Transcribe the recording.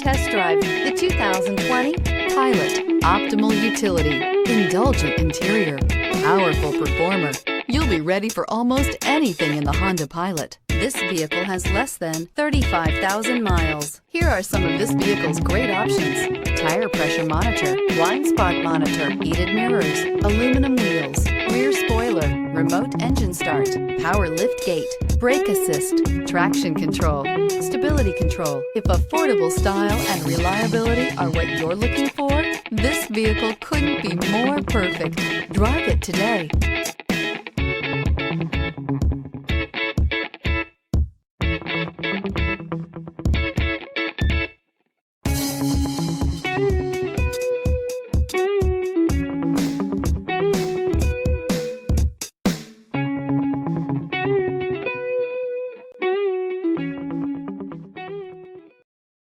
test drive the 2020 Pilot. Optimal utility, indulgent interior, powerful performer. You'll be ready for almost anything in the Honda Pilot. This vehicle has less than 35,000 miles. Here are some of this vehicle's great options: tire pressure monitor, blind spot monitor, heated mirrors, aluminum wheels, rear spoiler, remote engine start, power lift gate, brake assist, traction control, stability control. If affordable style and reliability are what you're looking for, this vehicle couldn't be more perfect. Drive it today.